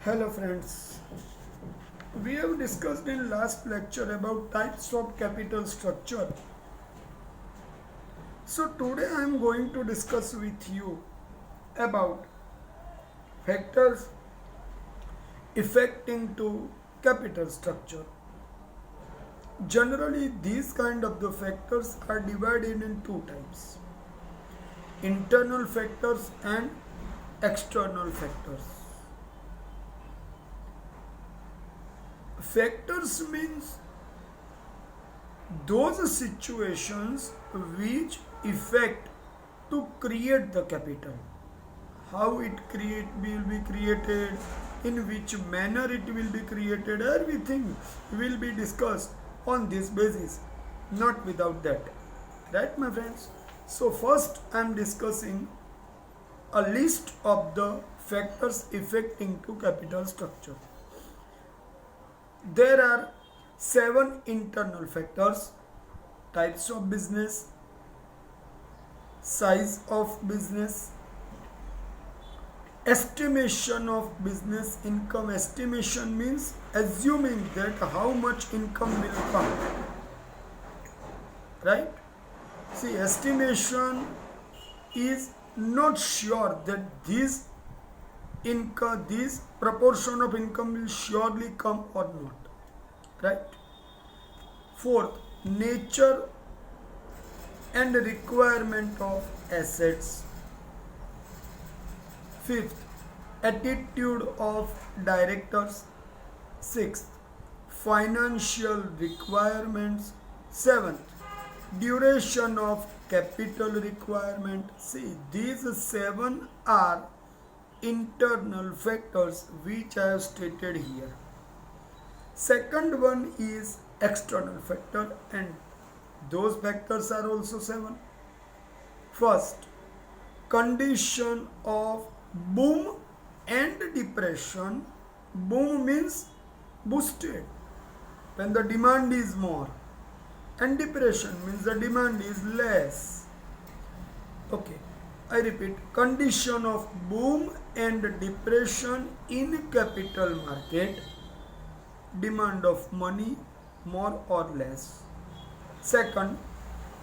Hello friends, we have discussed in last lecture about types of capital structure. So today I am going to discuss with you about factors affecting to capital structure. Generally these kind of the factors are divided in two types: internal factors and external factors. Factors means those situations which affect to create the capital. How it will be created, in which manner it will be created, everything will be discussed on this basis, not without that. Right, my friends? So first I am discussing a list of the factors affecting to capital structure. There are 7 internal factors: types of business, size of business, estimation of business income. Estimation means assuming that how much income will come. Right? See, estimation is not sure that this proportion of income will surely come or not. Right? Fourth, nature and requirement of assets. Fifth, attitude of directors. Sixth, financial requirements. Seventh, duration of capital requirement. See, these 7 are internal factors which I have stated here. Second one is external factor, and those factors are also 7. First, condition of boom and depression. Boom means boosted, when the demand is more, and depression means the demand is less. Okay, I repeat, condition of boom and depression in capital market, demand of money more or less. Second,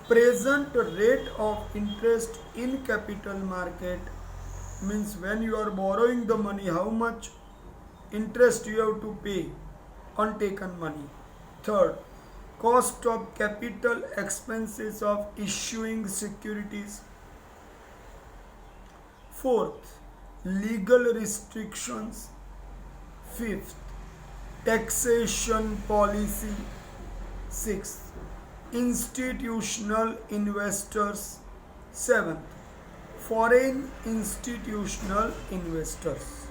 present rate of interest in capital market, means when you are borrowing the money, how much interest you have to pay on taken money. Third, cost of capital expenses of issuing securities. Fourth, legal restrictions. Fifth, taxation policy. Sixth, institutional investors. Seventh, foreign institutional investors.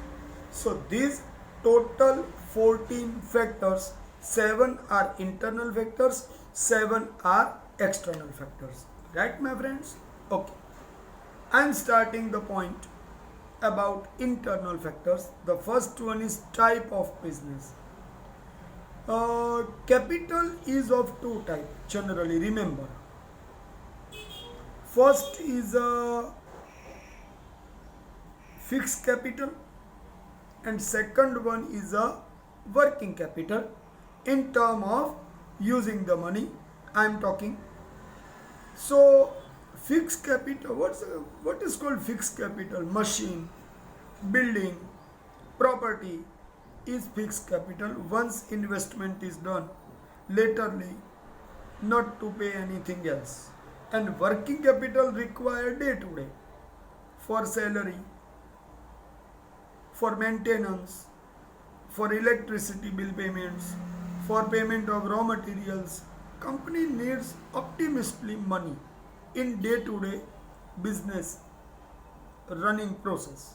So these total 14 factors, 7 are internal factors, 7 are external factors. Right, my friends? Okay. I am starting the point about internal factors. The first one is type of business. Capital is of two types generally, remember. First is a fixed capital, and second one is a working capital. In term of using the money I am talking. So fixed capital, what is called fixed capital? Machine, building, property is fixed capital. Once investment is done, laterly not to pay anything else. And working capital required day to day for salary, for maintenance, for electricity bill payments, for payment of raw materials. Company needs optimistically money in day to day business running process.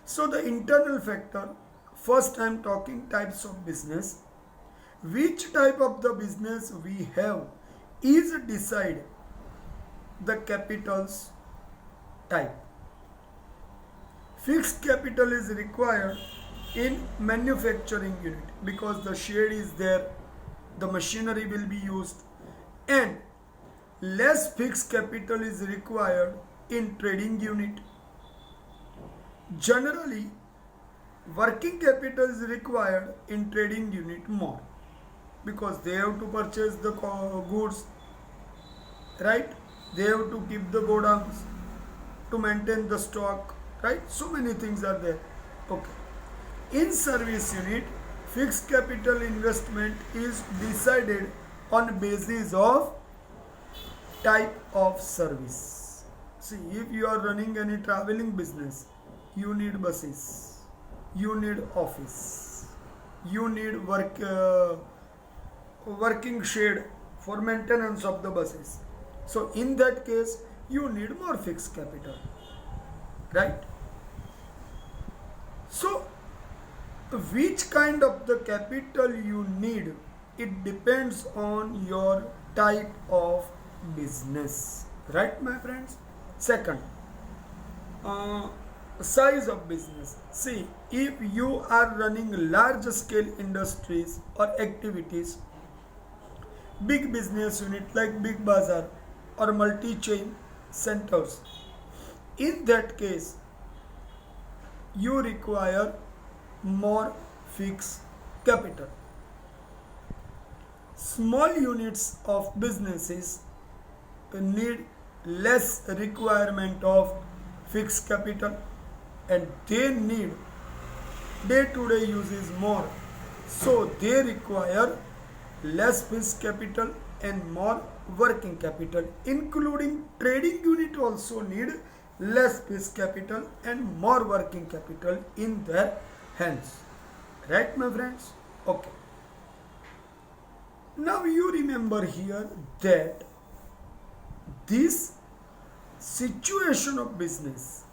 So the internal factor, first I am talking types of business. Which type of the business we have is decide the capital's type. Fixed capital is required in manufacturing unit because the shade is there, the machinery will be used, and less fixed capital is required in trading unit. Generally, working capital is required in trading unit more because they have to purchase the goods, right? They have to keep the godowns to maintain the stock, right? So many things are there. Okay. In service unit, fixed capital investment is decided on basis of type of service. See, if you are running any traveling business, you need buses, you need office, you need working shed for maintenance of the buses. So in that case, you need more fixed capital, right? So which kind of the capital you need, it depends on your type of business, right my friends? Second, size of business. See, if you are running large scale industries or activities, big business unit like big bazaar or multi chain centers, in that case you require more fixed capital. Small units of businesses need less requirement of fixed capital and they need day-to-day uses more, so they require less fixed capital and more working capital. Including trading unit also need less fixed capital and more working capital in their hands, right my friends? Okay, now you remember here that this situation of business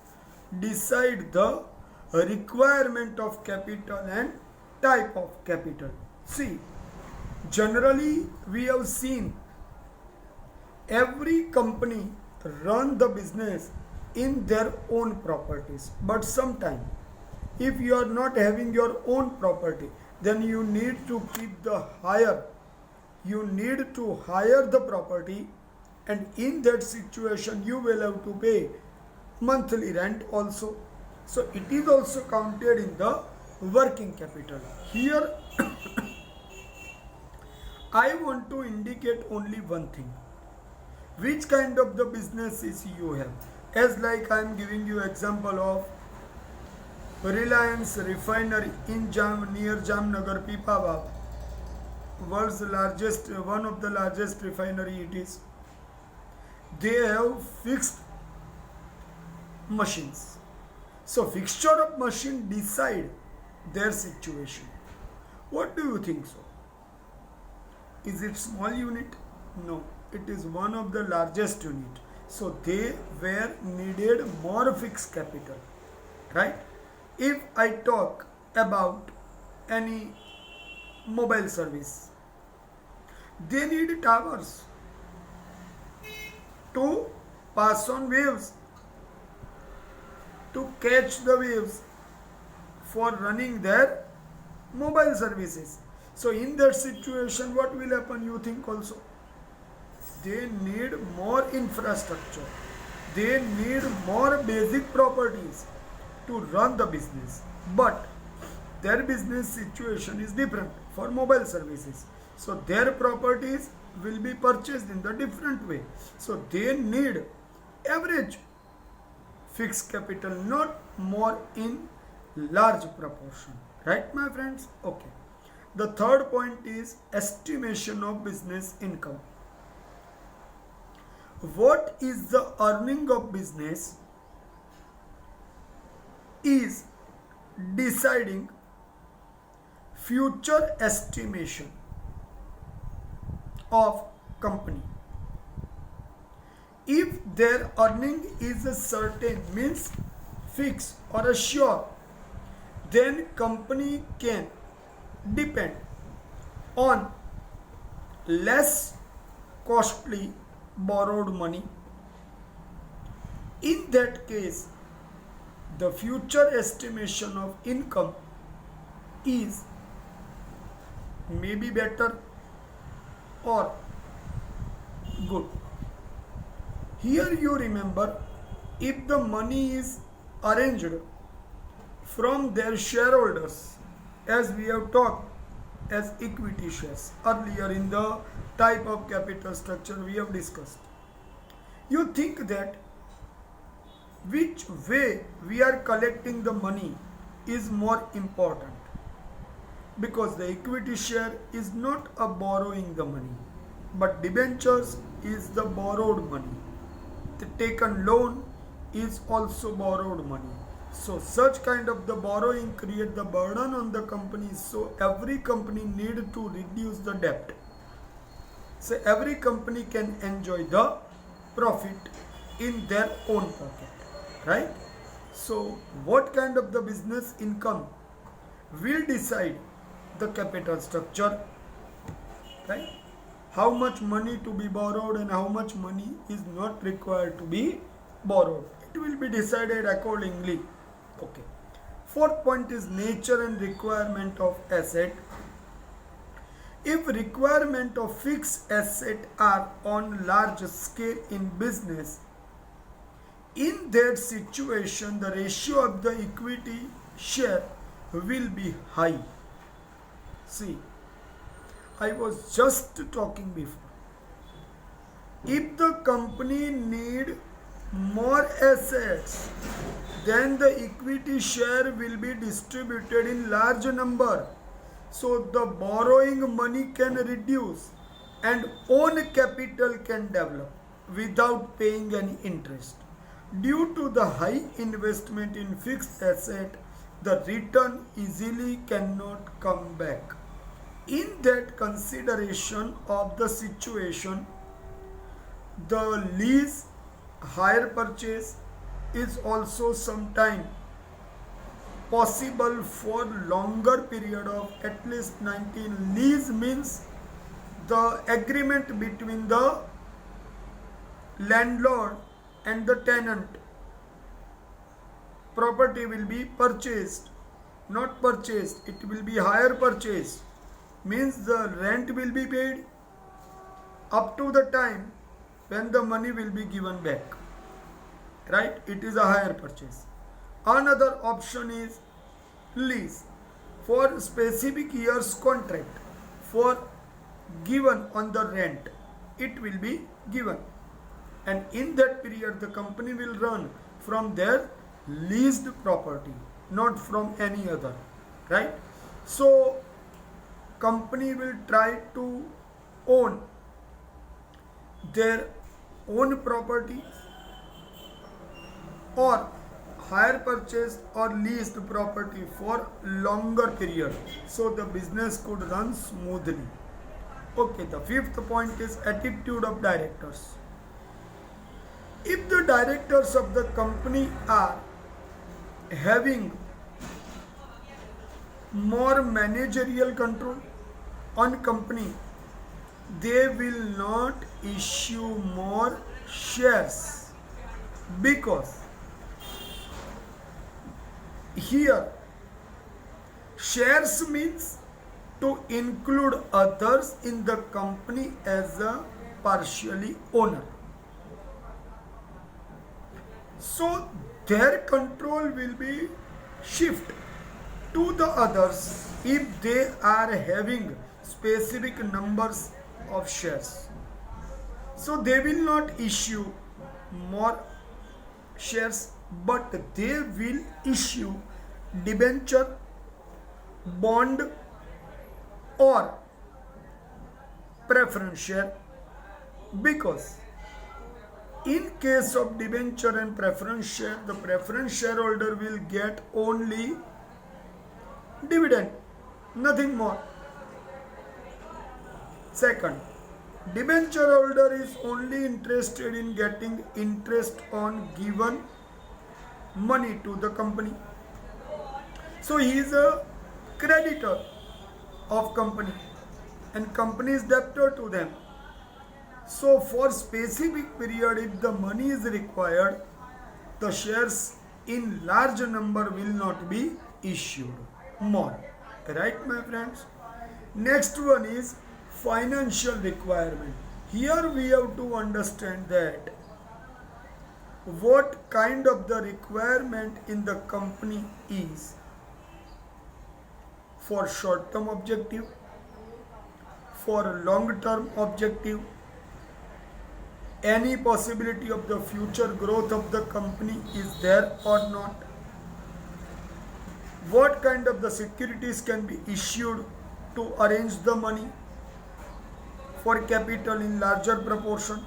decide the requirement of capital and type of capital. See, generally we have seen every company run the business in their own properties, but sometime if you are not having your own property, then you need to keep the hire, you need to hire the property, and in that situation you will have to pay monthly rent also. So it is also counted in the working capital. Here I want to indicate only one thing, which kind of the businesses you have. As like I am giving you example of Reliance Refinery in near Jamnagar, Pipavav, world's largest, one of the largest refinery it is. They have fixed machines. So fixture of machine decide their situation. What do you think so? Is it small unit? No, it is one of the largest unit. So they were needed more fixed capital, right? If I talk about any mobile service, they need towers to pass on waves, to catch the waves for running their mobile services. So in that situation, what will happen, you think also? They need more infrastructure, they need more basic properties to run the business, but their business situation is different for mobile services, so their properties will be purchased in the different way, so they need average fixed capital, not more in large proportion, right my friends? Okay, the third point is estimation of business income. What is the earning of business is deciding future estimation of company. If their earning is a certain, means fixed or a sure, then company can depend on less costly borrowed money. In that case, the future estimation of income is maybe better or good. Here you remember, if the money is arranged from their shareholders, as we have talked as equity shares earlier in the type of capital structure we have discussed. You think that which way we are collecting the money is more important, because the equity share is not a borrowing the money, but debentures is the borrowed money. The taken loan is also borrowed money. So such kind of the borrowing create the burden on the company. So every company need to reduce the debt. So every company can enjoy the profit in their own pocket, right? So what kind of the business income will decide the capital structure, right? How much money to be borrowed and how much money is not required to be borrowed. It will be decided accordingly. Okay. Fourth point is nature and requirement of asset. If requirement of fixed asset are on large scale in business, in that situation the ratio of the equity share will be high. See, I was just talking before. If the company need more assets, then the equity share will be distributed in large number. So the borrowing money can reduce and own capital can develop without paying any interest. Due to the high investment in fixed asset, the return easily cannot come back. In that consideration of the situation, the lease hire purchase is also sometime possible for longer period of at least 19. Lease means the agreement between the landlord and the tenant. Property will be purchased, not purchased, it will be hire purchase. Means the rent will be paid up to the time when the money will be given back, right? It is a hire purchase. Another option is lease for specific years contract for given on the rent. It will be given, and in that period the company will run from their leased property, not from any other, right? So company will try to own their own property or hire purchase or leased property for longer period, so the business could run smoothly. Okay, the fifth point is attitude of directors. If the directors of the company are having more managerial control on company, they will not issue more shares, because here shares means to include others in the company as a partially owner. So their control will be shift to the others if they are having specific numbers of shares. So they will not issue more shares, but they will issue debenture, bond or preference share, because in case of debenture and preference share, the preference shareholder will get only dividend, nothing more. Second, debenture holder is only interested in getting interest on given money to the company. So he is a creditor of company and company is debtor to them. So for specific period, if the money is required, the shares in large number will not be issued more. Right, my friends? Next one is financial requirement. Here we have to understand that what kind of the requirement in the company is for short term objective, for long term objective, any possibility of the future growth of the company is there or not, what kind of the securities can be issued to arrange the money for capital in larger proportion.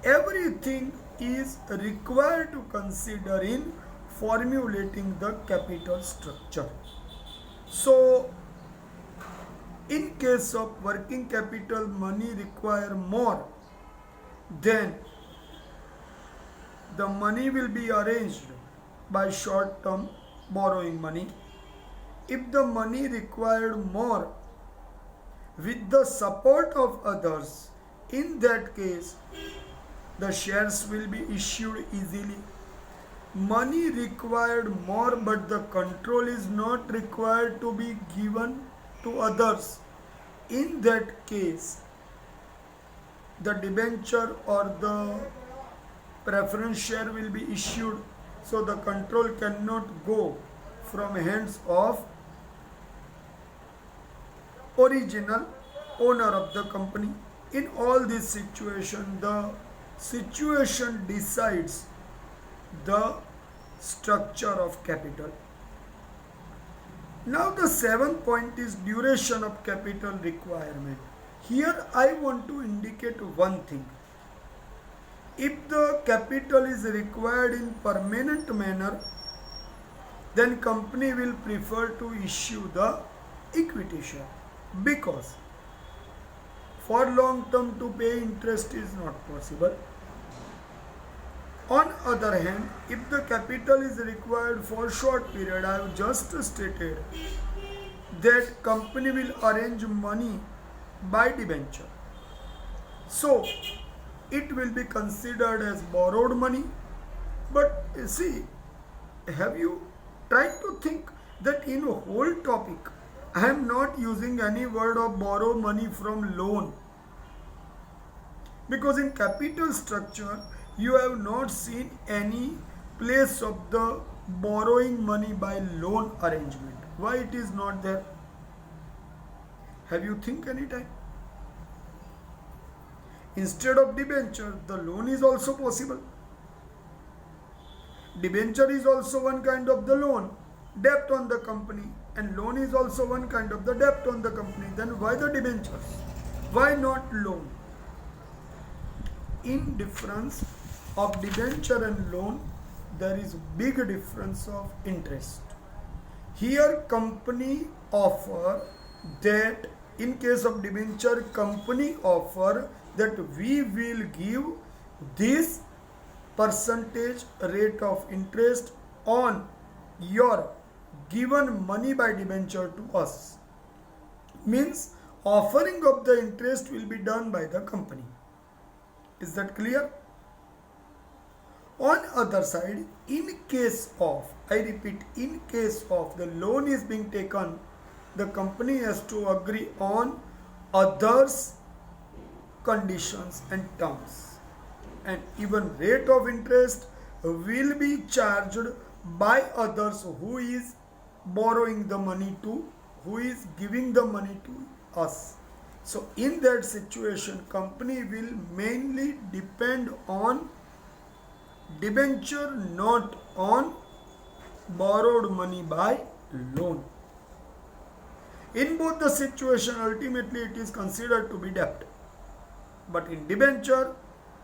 Everything is required to consider in formulating the capital structure. So in case of working capital, money require more, then the money will be arranged by short term borrowing money. If the money required more with the support of others, in that case the shares will be issued easily. Money required more but the control is not required to be given to others. In that case, the debenture or the preference share will be issued, so the control cannot go from hands of original owner of the company. In all this situation, the situation decides the structure of capital. Now the seventh point is duration of capital requirement. Here I want to indicate one thing. If the capital is required in permanent manner, then company will prefer to issue the equity share, because for long term to pay interest is not possible. On other hand, if the capital is required for short period, I have just stated that company will arrange money by debenture. So it will be considered as borrowed money. But see, have you tried to think that in a whole topic I am not using any word of borrow money from loan, because in capital structure you have not seen any place of the borrowing money by loan arrangement. Why it is not there? Have you think any time? Instead of debenture, the loan is also possible. Debenture is also one kind of the loan, debt on the company, and loan is also one kind of the debt on the company. Then why the debentures? Why not loan? In difference of debenture and loan, there is big difference of interest. Here company offer that, in case of debenture, company offer that we will give this percentage rate of interest on your given money by debenture to us. Means offering of the interest will be done by the company. Is that clear? On other side, in case of, I repeat, in case of the loan is being taken, the company has to agree on others conditions and terms, and even rate of interest will be charged by others who is borrowing the money to, who is giving the money to us. So in that situation, company will mainly depend on debenture, not on borrowed money by loan. In both the situation, ultimately it is considered to be debt. But in debenture,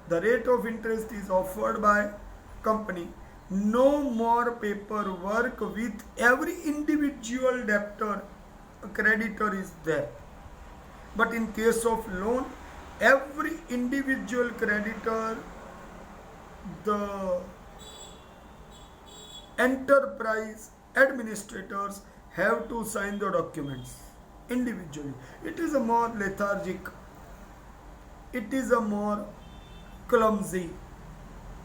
the rate of interest is offered by company. No more paperwork with every individual debtor, creditor is there. But in case of loan, every individual creditor, the enterprise administrators have to sign the documents individually. It is a more lethargic, it is a more clumsy,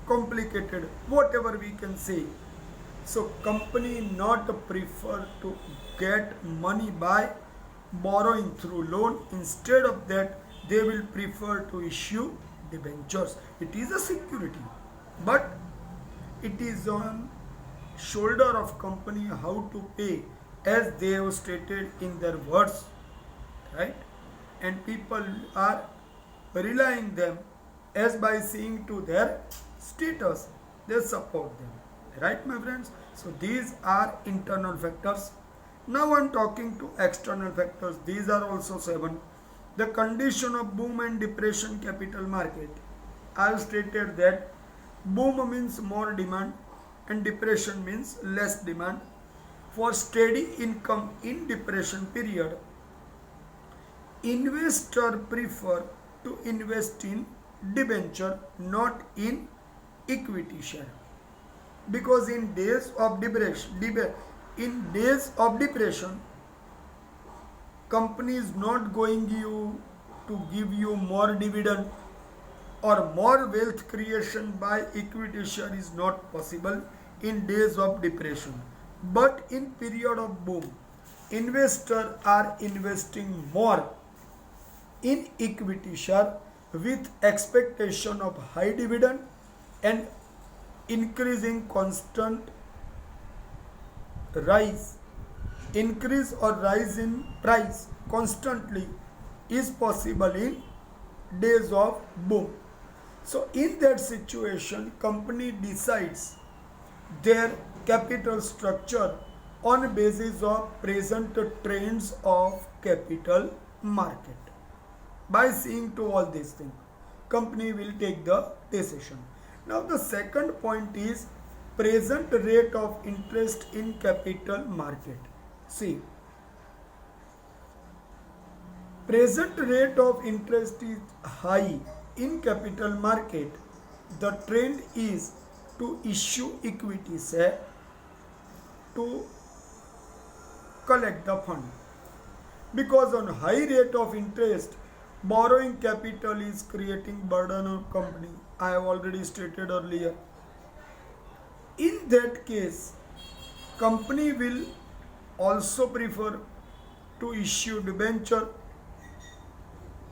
complicated, whatever we can say. So company not prefer to get money by borrowing through loan. Instead of that, they will prefer to issue debentures. It is a security, but it is on shoulder of company how to pay as they have stated in their words, right? And people are relying them as by seeing to their status, they support them, right, my friends? So these are internal factors. Now I'm talking to external factors. These are also 7. The condition of boom and depression capital market. I have stated that boom means more demand and depression means less demand. For steady income in depression period, investor prefer to invest in debenture, not in equity share, because in days of depression, company is not going to give you more dividend or more wealth creation by equity share is not possible in days of depression. But in period of boom, investors are investing more in equity share with expectation of high dividend and increasing constant rise. Increase or rise in price constantly is possible in days of boom. So in that situation, company decides their capital structure on basis of present trends of capital market. By seeing to all these things, company will take the decision. Now the second point is present rate of interest in capital market. See, present rate of interest is high in capital market. The trend is to issue equity share to collect the fund, because on high rate of interest borrowing capital is creating burden on company. I have already stated earlier. In that case, company will also prefer to issue debenture.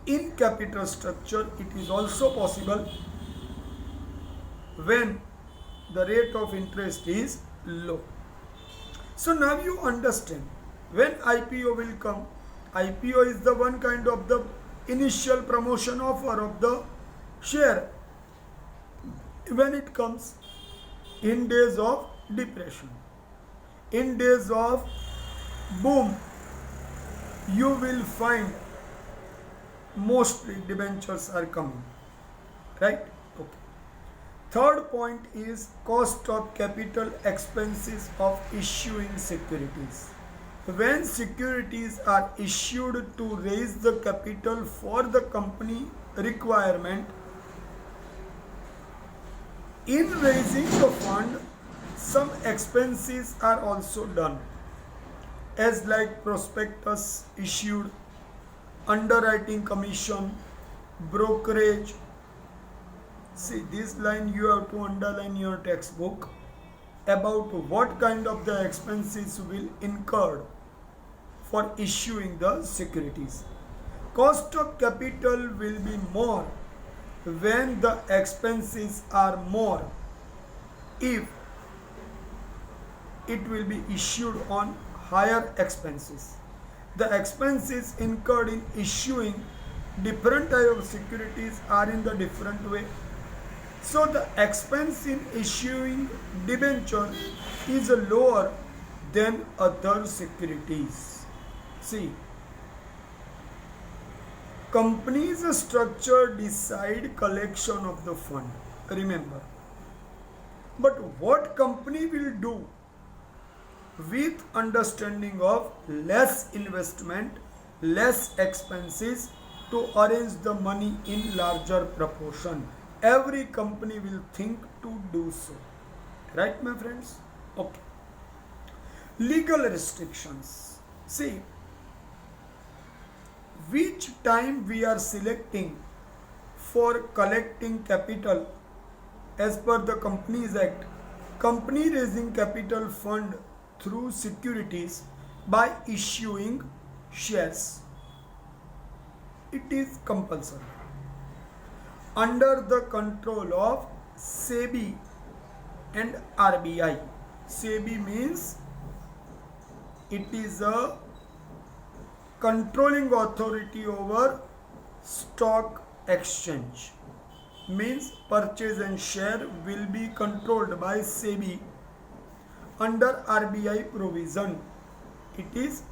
In capital structure, it is also possible when the rate of interest is low. So now you understand when IPO will come. IPO is the one kind of the initial promotion offer of the share when it comes in days of depression. In days of boom, you will find mostly debentures are coming, right? Okay. Third point is cost of capital expenses of issuing securities. When securities are issued to raise the capital for the company requirement, in raising the fund, some expenses are also done, as like prospectus issued, underwriting commission, brokerage. See, this line you have to underline your textbook about what kind of the expenses will incurred for issuing the securities. Cost of capital will be more when the expenses are more, if it will be issued on higher expenses. The expenses incurred in issuing different type of securities are in the different way. So the expense in issuing debenture is lower than other securities. See, company's structure decide collection of the fund. Remember. But what company will do with understanding of less investment, less expenses to arrange the money in larger proportion? Every company will think to do so. Right, my friends? Okay. Legal restrictions. See, which time we are selecting for collecting capital as per the Companies Act. Company raising capital fund through securities by issuing shares. It is compulsory. Under the control of SEBI and RBI. SEBI means it is a controlling authority over stock exchange. Means purchase and share will be controlled by SEBI under RBI provision. It is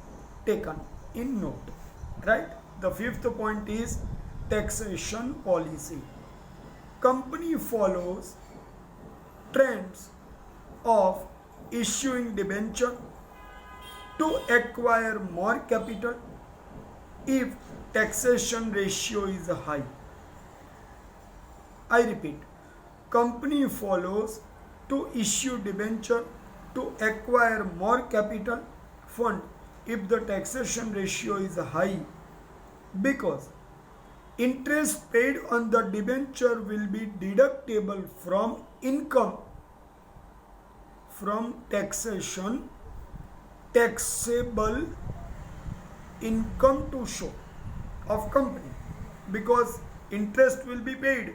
taken in note, right? The fifth point is taxation policy. Company follows trends of issuing debenture to acquire more capital if taxation ratio is high. I repeat, company follows to issue debenture to acquire more capital fund if the taxation ratio is high, because interest paid on the debenture will be deductible from income from taxable income to show of company, because interest will be paid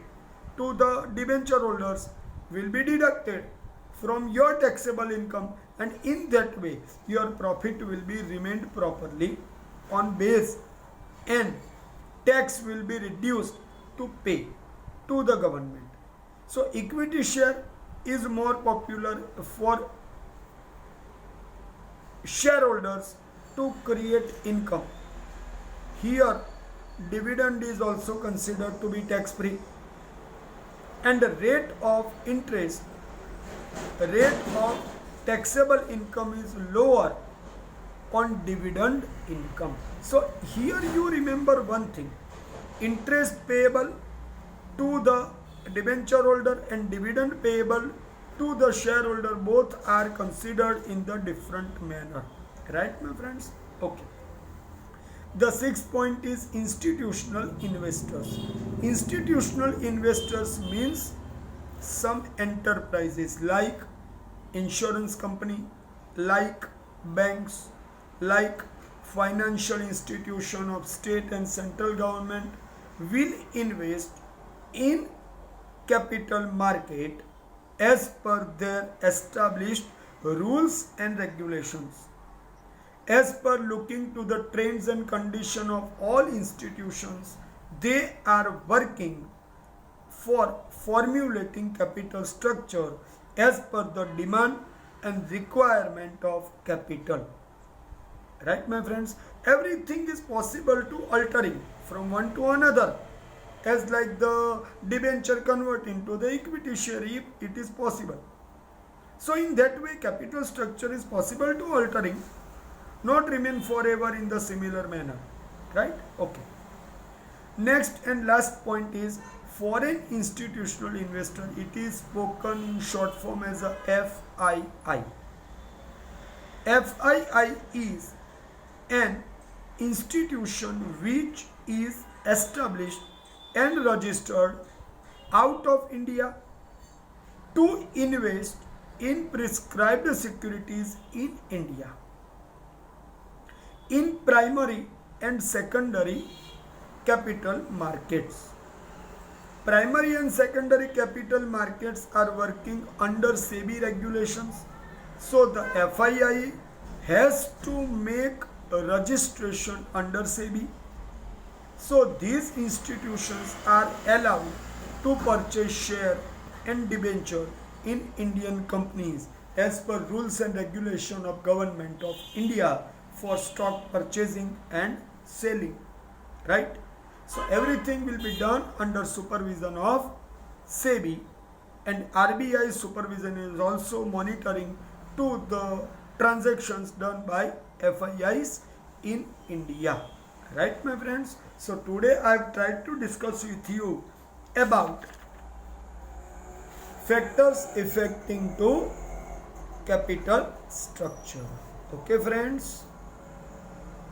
to the debenture holders will be deducted from your taxable income, and in that way your profit will be remained properly on base and tax will be reduced to pay to the government. So equity share is more popular for shareholders to create income. Here dividend is also considered to be tax free, and the rate of taxable income is lower on dividend income. So here you remember one thing, interest payable to the debenture holder and dividend payable to the shareholder both are considered in the different manner, right my friends? Okay. The sixth point is institutional investors. Institutional investors means some enterprises like insurance company, like banks, like financial institution of state and central government will invest in capital market as per their established rules and regulations. As per looking to the trends and condition of all institutions, they are working for formulating capital structure as per the demand and requirement of capital. Right my friends? Everything is possible to altering from one to another, as like the debenture convert into the equity share if it is possible. So in that way capital structure is possible to altering, not remain forever in the similar manner, right? Okay. Next and last point is foreign institutional investor. It is spoken in short form as a FII. FII is an institution which is established and registered out of India to invest in prescribed securities in India. In primary and secondary capital markets. Primary and secondary capital markets are working under SEBI regulations. So the FII has to make a registration under SEBI. So these institutions are allowed to purchase share and debenture in Indian companies as per rules and regulation of Government of India for stock purchasing and selling, right? So everything will be done under supervision of SEBI, and RBI supervision is also monitoring to the transactions done by FIIs in India, right my friends? So today I have tried to discuss with you about factors affecting to capital structure. Okay friends.